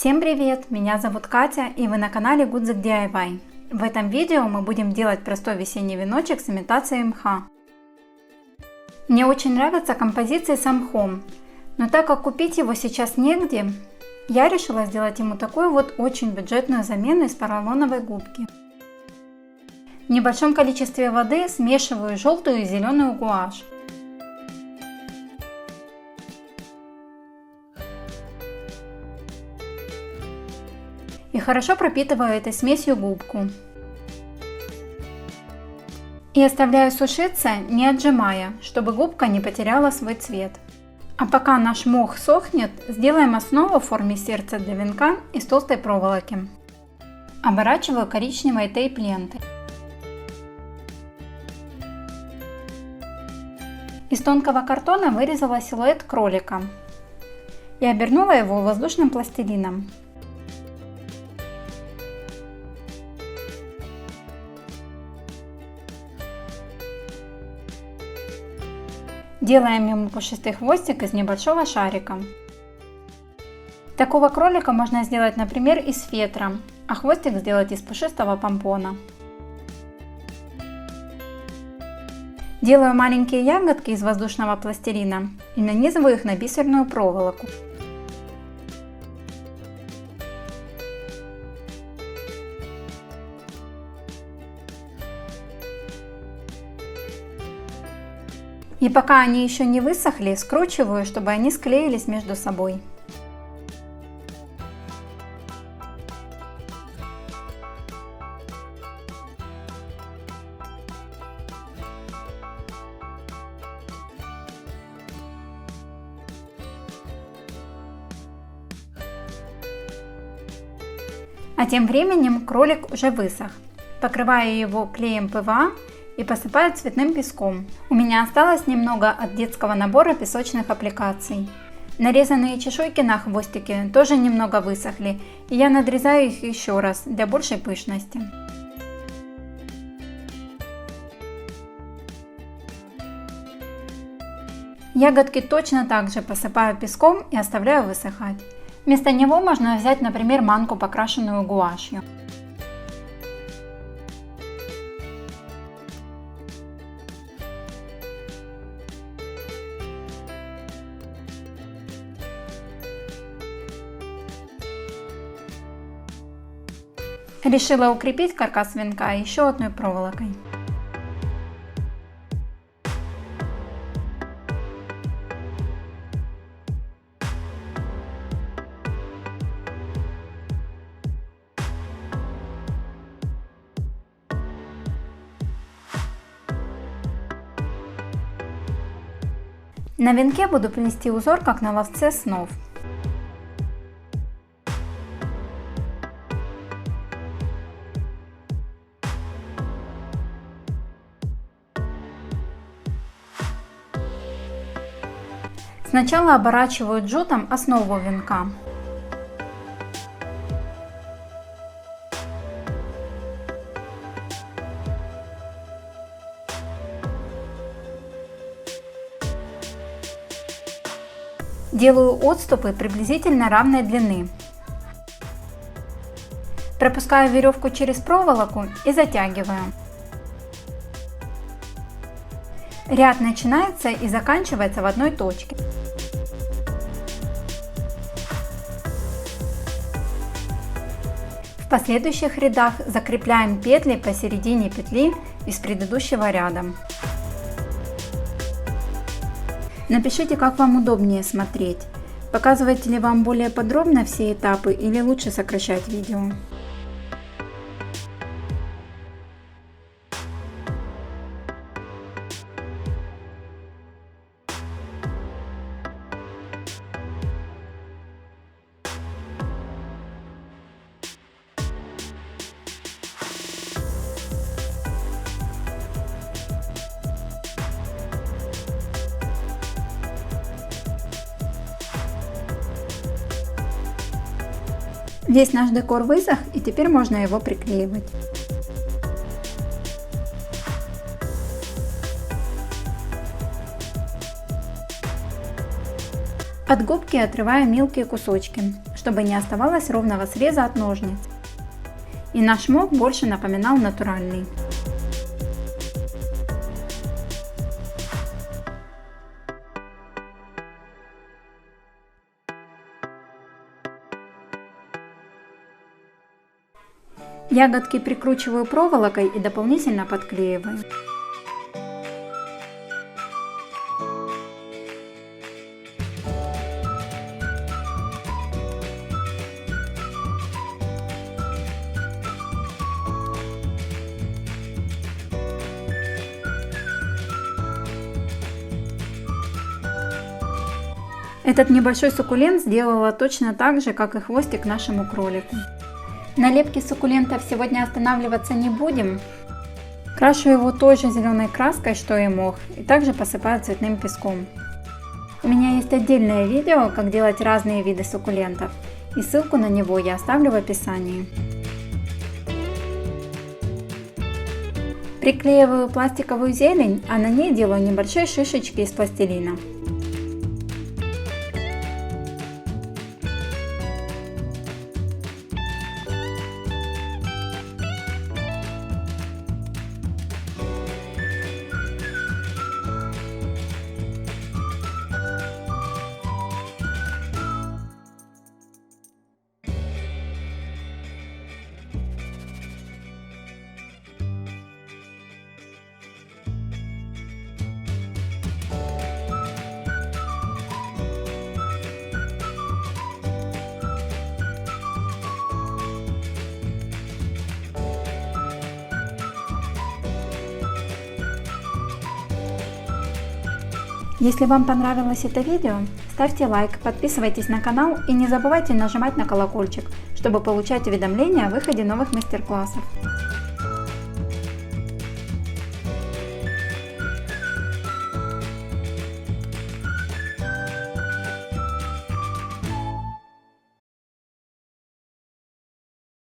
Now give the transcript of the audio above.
Всем привет! Меня зовут Катя и вы на канале Гудзик DIY. В этом видео мы будем делать простой весенний веночек с имитацией мха. Мне очень нравятся композиции с мхом, но так как купить его сейчас негде, я решила сделать ему такую вот очень бюджетную замену из поролоновой губки. В небольшом количестве воды смешиваю желтую и зеленую гуашь. И хорошо пропитываю этой смесью губку. И оставляю сушиться, не отжимая, чтобы губка не потеряла свой цвет. А пока наш мох сохнет, сделаем основу в форме сердца для венка из толстой проволоки. Оборачиваю коричневой тейп-лентой. Из тонкого картона вырезала силуэт кролика и обернула его воздушным пластилином. Делаем ему пушистый хвостик из небольшого шарика. Такого кролика можно сделать, например, из фетра, а хвостик сделать из пушистого помпона. Делаю маленькие ягодки из воздушного пластилина и нанизываю их на бисерную проволоку. И пока они еще не высохли, скручиваю, чтобы они склеились между собой. А тем временем кролик уже высох. Покрываю его клеем ПВА и посыпаю цветным песком. У меня осталось немного от детского набора песочных аппликаций. Нарезанные чешуйки на хвостике тоже немного высохли, и я надрезаю их еще раз для большей пышности. Ягодки точно так же посыпаю песком и оставляю высыхать. Вместо него можно взять, например, манку, покрашенную гуашью. Решила укрепить каркас венка еще одной проволокой. На венке буду плести узор, как на ловце снов. Сначала оборачиваю джутом основу венка. Делаю отступы приблизительно равной длины. Пропускаю веревку через проволоку и затягиваю. Ряд начинается и заканчивается в одной точке. В последующих рядах закрепляем петли посередине петли из предыдущего ряда. Напишите, как вам удобнее смотреть. Показывать ли вам более подробно все этапы или лучше сокращать видео. Весь наш декор высох, и теперь можно его приклеивать. От губки отрываю мелкие кусочки, чтобы не оставалось ровного среза от ножниц. И наш мох больше напоминал натуральный. Ягодки прикручиваю проволокой и дополнительно подклеиваю. Этот небольшой суккулент сделала точно так же, как и хвостик нашему кролику. На лепке суккулентов сегодня останавливаться не будем. Крашу его той же зеленой краской, что и мох, и также посыпаю цветным песком. У меня есть отдельное видео, как делать разные виды суккулентов, и ссылку на него я оставлю в описании. Приклеиваю пластиковую зелень, а на ней делаю небольшие шишечки из пластилина. Если вам понравилось это видео, ставьте лайк, подписывайтесь на канал и не забывайте нажимать на колокольчик, чтобы получать уведомления о выходе новых мастер-классов.